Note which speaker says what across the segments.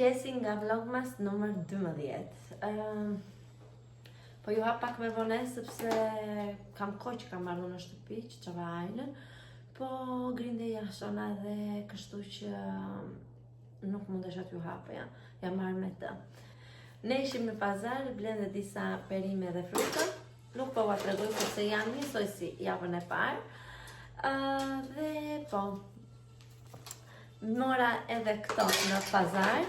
Speaker 1: mëngjesi nga vlogmas numër 12. Po ju hap pak me vonesë sepse kam kohë që kam ardhur në shtëpi, që çava ajlën, po grinde jashona dhe kështu që nuk mundesha t'ju hap, jam marrë me të. Ne ishim në pazar, blende disa perime dhe fruta, nuk po va tregoj sepse janë njësoj si javën e parë. Dhe po, mora edhe këto në pazar,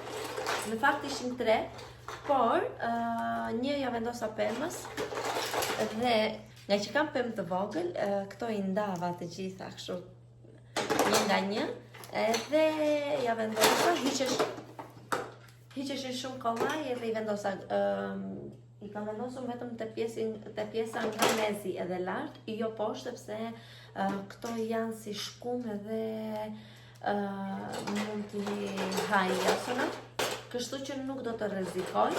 Speaker 1: në fakt ishin 3, por një ja vendosa pemës dhe nga që kam pemë të vogël, këto i ndava të gjitha kështu një nga një, edhe ja vendosa, hiqeshin shumë kollaj edhe i vendosa, i kam vendosur vetëm te pjesa nga mezi edhe lart, jo poshtë sepse këto janë si shkum edhe mund t'i haj jasona, kështu që nuk do të rrezikoj,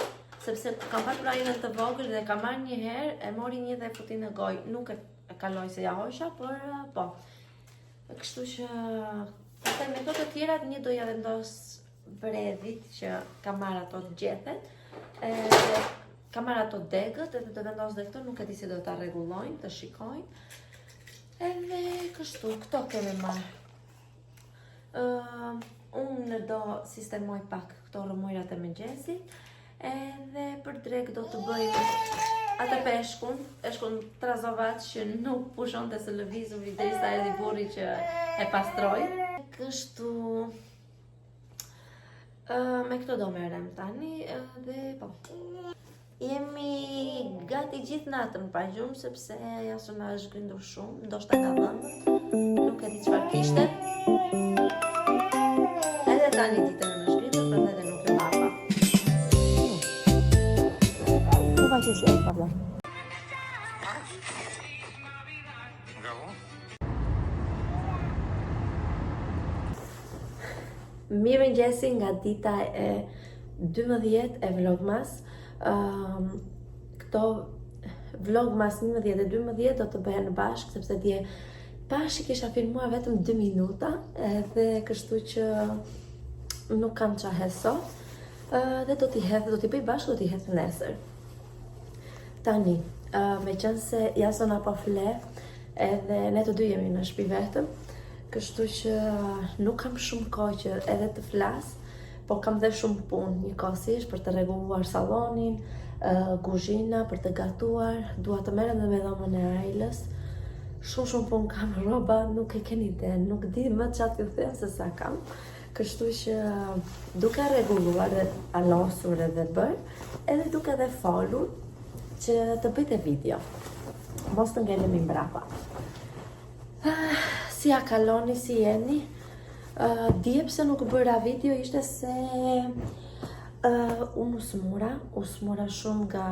Speaker 1: sepse kam patur ajën të vogël dhe kam marrë një herë, e mori një dhe futi në gojë, nuk e kaloj se ja hoqja, por po. Kështu që pastaj me këto të tjerat një do ja vendos bredhit që kam marrë ato gjethet, kam marrë ato degët edhe do vendos dhe këto, nuk e di si do ta rregullojnë, të shikojnë. Edhe kështu, këto kemi marrë. Unë do sistemoj pak këto rëmujrat e mëngjesit, edhe për drek do të bëjmë atë peshkun trazovat që nuk pushon të së lëvizu videsa edhe burri që e pastroj. Kështu, me këto do merrem tani dhe po. Jemi gati gjithë natën pa gjumë, sepse jasuna është grindur shumë, ndoshta ka dhënë, nuk e di çfarë kishte. Edhe tani ditën në shkritur, prandaj dhe nuk e hapa.
Speaker 2: Ku vaqesh e pardon?
Speaker 1: Mirëmëngjesi nga dita e 12 e vlogmas. Këto vlogmas 11 e 12 do të bëhen bashkë, sepse dje bashkë kisha filmuar vetëm 2 minuta, edhe kështu që nuk kam qa heso, dhe do t'i bëj bashkë, do t'i hedh nesër. Tani, me qenë se jasona po fle, edhe ne të dy jemi në shtëpi vetëm, kështu që nuk kam shumë kohë që edhe të flas, po kam dhe shumë punë njëkohësisht për të rregulluar sallonin, kuzhina, për të gatuar, dua të merrem dhe me dhomën e ajlës. Shumë punë kam, rroba, nuk e keni ide, nuk di më çfarë t'ju them se sa kam. Kështu që duke rregulluar dhe alosur edhe bër, edhe duke dhe folur që të bëjte video. Mos të ngelemi mbrapa. Si ja kaloni, si jeni? Dje pse nuk bëra video ishte se unë usmura shumë nga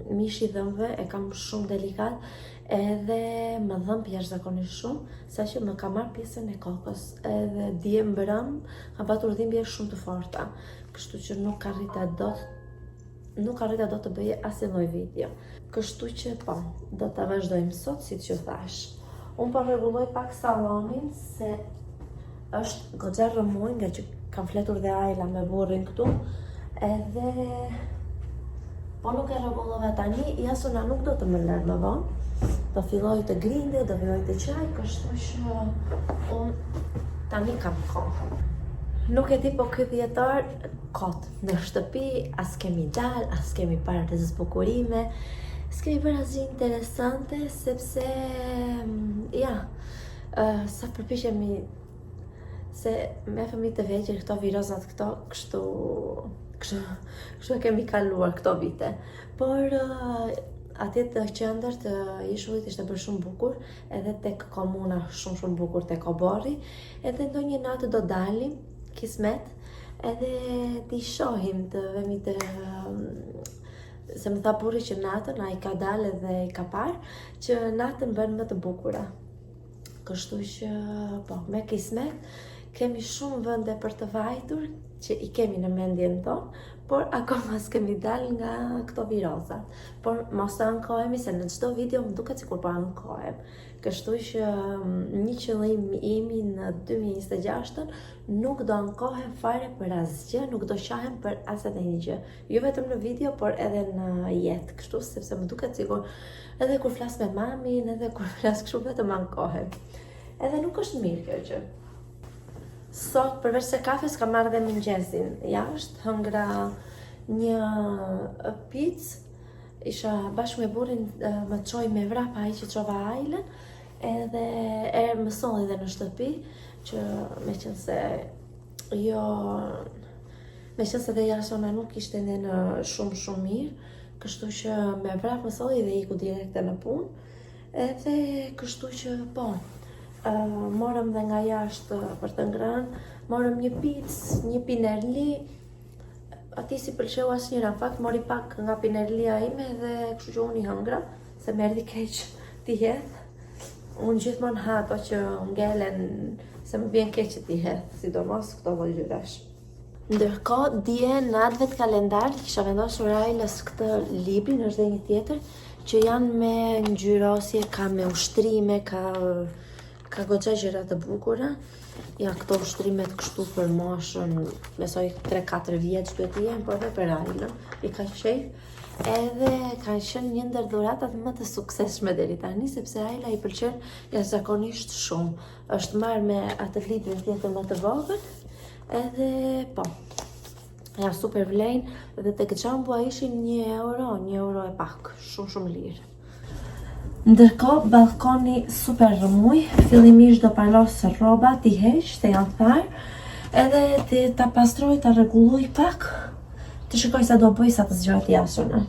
Speaker 1: mishi i dhëmbëve, e kam shumë delikat, edhe më dhëmb jashtëzakonisht shumë, saqë më ka marrë pjesën e kokës, edhe dje mbrëm kam patur dhimbje shumë të forta, kështu që nuk arrita dot të bëj asnjë lloj video. Kështu që po, do ta vazhdojmë sot siç ju thash. Unë po rregulloj pak sallonin se është goxha rëmuj nga që kam fletur dhe ajla me burrin këtu, edhe po nuk e rregullova tani, jasuna nuk do të më lërë më vonë, do filloj të grinde, do filloj të qaj, kështu që unë tani kam kohë. Nuk e di po ky dhjetor kot në shtëpi, as kemi dal, as kemi parë të zbukurime, s'kemi bërë asgjë interesante, sepse sa përpiqemi se me fëmijë të vegjël këto virozat këto, kështu e kemi kaluar këto vite. Por atje të qendër të ishullit ishte bërë shumë bukur, edhe tek komuna shumë bukur tek Oborri, edhe ndonjë natë do dalim, kismet, edhe t'i shohim të vemi të... Se më tha burri që natën, a i ka dalë dhe i ka parë, që natën bën më të bukura. Kështu që, po, me kismet, kemi shumë vende për të vajtur, që i kemi në mendjen tonë, por akoma s'kemi dal nga këto virozat. Por mos të ankohemi se në çdo video më duket sikur po ankohem. Kështu që një qëllim imi në 2026 nuk do ankohem fare për asgjë, nuk do qahem për as edhe një gjë. Jo vetëm në video, por edhe në jetë. Kështu sepse më duket sikur edhe kur flas me mamin, edhe kur flas kështu vetëm ankohem. Edhe nuk është mirë kjo gjë. Sot, përveç se kafes, kam marrë dhe mëngjesin jashtë, hëngra një picë, isha bashkë me burrin më çoj me vrapa ai që çova ajlen, edhe më solli dhe në shtëpi, që meqense dhe Jasona nuk ishte në shumë mirë, kështu që me vrap më solli dhe iku direkte në punë, edhe kështu që po. Morëm dhe nga jashtë për të ngrënë, morëm një picë, një pinerli, ati si pëlqeu asnjëra, në fakt mori pak nga pinerlia ime dhe kështu që unë i hëngra, se më erdhi keq t'i hedh. Unë gjithmonë ha ato që ngelen, se më vjen keq që t'i hedh, sidomos këto lloj gjërash. Ndërkohë, dje në Advent kalendar kisha vendosur Ajlës këtë librin, është dhe një tjetër, që janë me ngjyrosje, ka me ushtrime, ka goxha gjëra të bukura. Ja, këto ushtrimet kështu për moshën, besoj 3-4 vjeç duhet të jenë, por edhe për Ajlën, i ka qejf. Edhe kanë qenë një ndër dhuratat më të suksesshme deri tani, sepse Ajla i pëlqen jashtëzakonisht shumë. Është marrë me atë librin tjetër më të vogël, edhe po. Ja, super vlejnë, dhe tek xhambua ishin €1 e pak, shumë lirë. Ndërkohë, balkoni super rëmuj, fillimisht do palos rroba t'i heq, se janë tharë, edhe ta pastroj, ta rregulluj pak, të shikoj sa do bëj sa të zgjohet Jasona.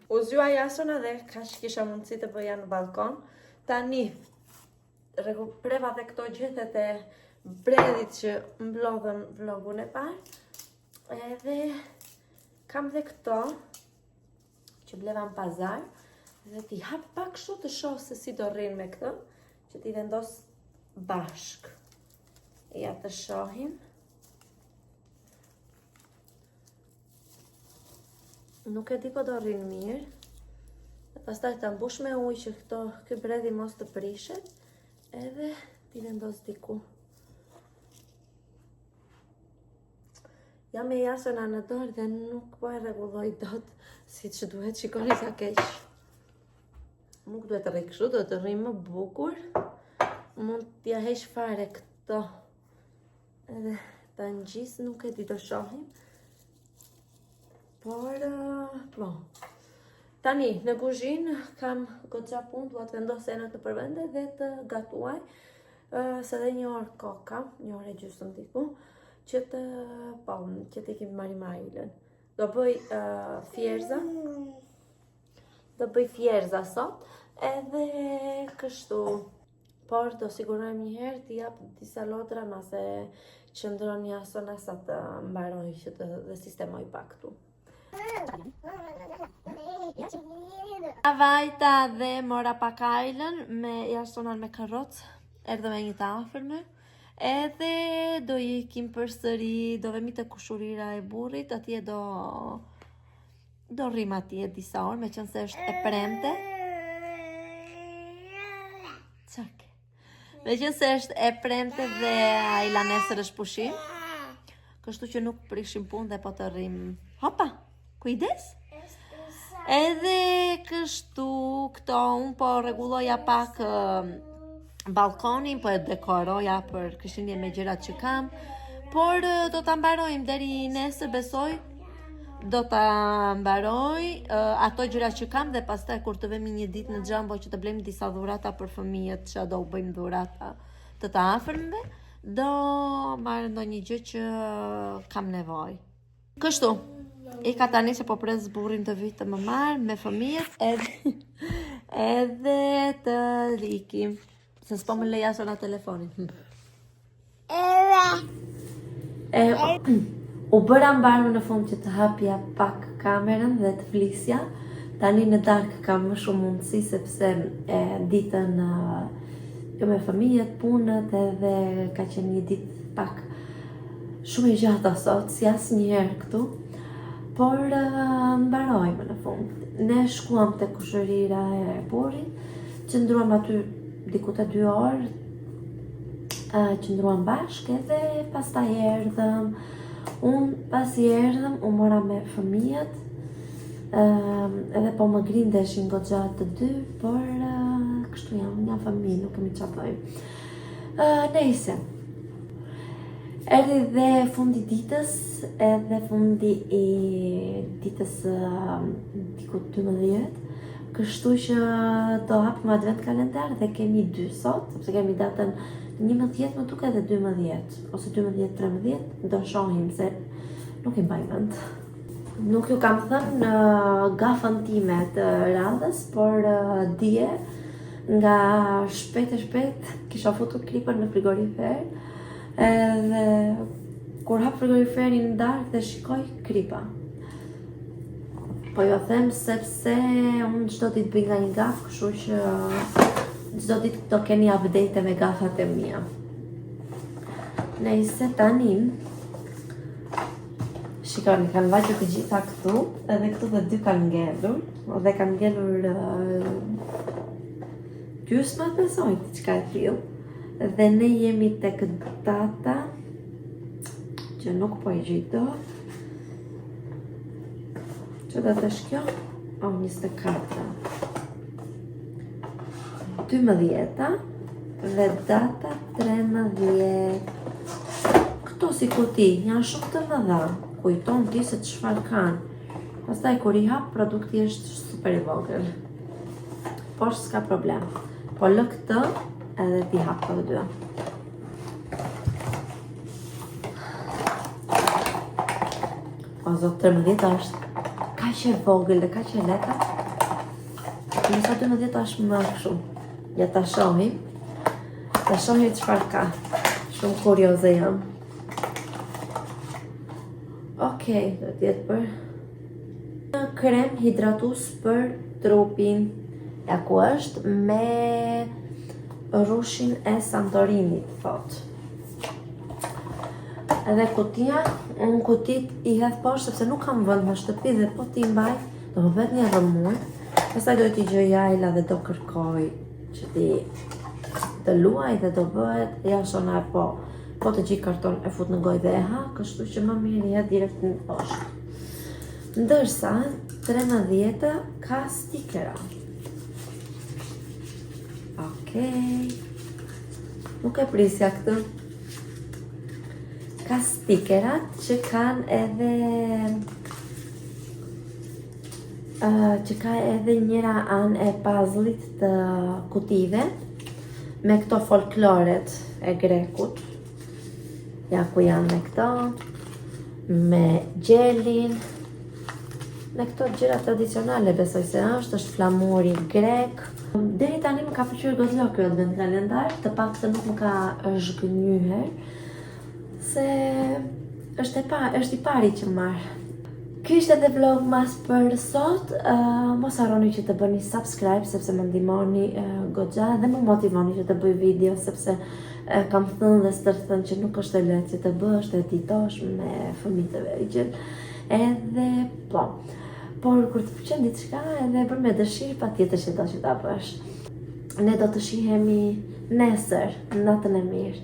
Speaker 1: U zgjua Jasona dhe kaq kisha mundësi të bëja në balkon. Tani preva dhe këto gjethet e bredhit që mblodhën vlogun e parë, edhe kam dhe këto që bleva në pazar, dhe t'i hap pak kështu të shoh se si do rrinë me këtë, që t'i vendos bashk. Ja të shohim. Nuk e di po do rrinë mirë. Dhe pastaj ta mbush me ujë që ky bredhi mos të prishet, edhe t'i vendos diku. Jam me Jasona në dorë dhe nuk po e rregulloj dot si që duhet, shikoni sa keq. Nuk duhet të rri kështu, duhet të rri më bukur. Mund t'ja heq fare këto. Edhe ta ngjis, nuk e di të shohim. Por, po. Tani, në kuzhinë kam goxha punë, dua të vendos enët në përvende dhe të gatuaj. Se dhe 1 orë koka, 1 orë e gjysmë diku, që të kemi marrë me Ajlën. Do bëj fjerza sot, edhe kështu. Por do sigurojmë një herë t'i jap disa lotra, nëse qëndron Jasona sa të mbaroj që të sistemoj pak këtu. Vajta dhe mora pak Ajlën me Jasonën me karrocë, erdhëm e një të afërme. Edhe do ikim përsëri, do vemi të kushurira e burrit, atje do rrim atje disa orë, me qenë se është e premte. Çak. Me qenë se është e premte dhe Ajla nesër është pushim, kështu që nuk prishim punë dhe po të rrim. Hopa, kujdes? Edhe kështu këto unë po rregulloja pak balkonin, po e dekoroja për Krishtlindje me gjërat që kam, por do ta mbarojmë deri nesër, besoj. Do ta mbaroj ato gjërat që kam dhe pastaj kur të vemi një ditë në Xhambo që të blejmë disa dhurata për fëmijët, që do u bëjmë dhurata të afërmve, do marrë ndonjë gjë që kam nevojë. Kështu, i ka tani se po pres burrin të vit të më marrë me fëmijët, edhe të ikim. Se s'po më leja sona telefonin. U bëra mbarë në fund që të hapja pak kamerën dhe të flisja. Tani në darkë kam më shumë mundësi, sepse ditën jo me fëmijët, punët edhe ka qenë një ditë pak shumë e gjatë sot, si asnjëherë këtu, por mbarojmë në fund. Ne shkuam te kushërira e aeroportit, qëndruam aty diku te 2 orë, qëndruam bashkë edhe pastaj erdhëm. Unë pasi erdhëm, u mora me fëmijët, edhe po më grindeshin goxha të dy, por kështu jam, një fëmijë, nuk kemi çfarë bëjmë. Nejse. Erdhi dhe fundi ditës, edhe fundi i ditës diku 12, kështu që do hapim advent kalendar dhe kemi 2 sot, sepse kemi datën 11 më duket edhe 12, ose 12-13, do shohim se nuk i mbaj mend. Nuk ju kam thënë gafën time të radhës, por dje nga shpejt e shpejt kisha futur kripën në frigorifer, edhe kur hap frigoriferin darkë dhe shikoj kripa. Po jo them sepse unë çdo ditë bëj nga një gafë, kështu që çdo ditë do keni update me gafat e mia. Nëse tani shikoni, kanë vajtur të gjitha këtu, edhe këtu dhe 2 kanë ngelur, dhe kanë ngelur gjysma besoj diçka e tillë. Dhe ne jemi tek data që nuk po e gjej dot. Që data është kjo? 24. 12 dhe data 13. Këto si kuti janë shumë të mëdha, kujton ti se çfarë kanë. Pastaj kur i hap, produkti është super i vogël. Por s'ka problem. Po lë këtë edhe ti hap të dyja. O zot, 13 është kaq e vogël dhe kaq e lehtë. Nësa 12 është më shumë. Ja ta shohim. Ta shohim çfarë ka. Shumë kurioze jam. Okej, do t'jetë për krem hidratus për trupin. Ja ku është me rushin e Santorinit, thot. Edhe kutia, unë kutit i hedh poshtë sepse nuk kam vënd në shtëpi dhe po ti mbaj, do më vet një rëmuj. Pastaj do t'i gjoj ajla dhe do kërkoj që ti të luaj dhe do bëhet jashtësonar, po të gjik karton e fut në gojë dhe e ha, kështu që më mirë ja direkt në poshtë. Ndërsa 13 ka stikera. Okej. Nuk e prisja këtë. Ka stikerat që kanë edhe njëra anë e puzzle-it të kutive me këto folkloret e grekut. Ja ku janë me këto, me gjelin, me këto gjëra tradicionale, besoj se është flamuri grek. Deri tani më ka pëlqyer goxha ky advent kalendar, të paktën nuk më ka zhgënjyer, se është i pari që marr. Ky ishte edhe vlog mas për sot. Mos harroni që të bëni subscribe sepse më ndihmoni goxha dhe më motivoni që të bëj video, sepse kam thënë dhe stërthën që nuk është e lehtë që të bësh, të editosh me fëmijë të vegjël. Edhe po. Por kur të pëlqen diçka edhe bën me dëshirë, patjetër që do që ta bësh. Ne do të shihemi nesër, natën e mirë.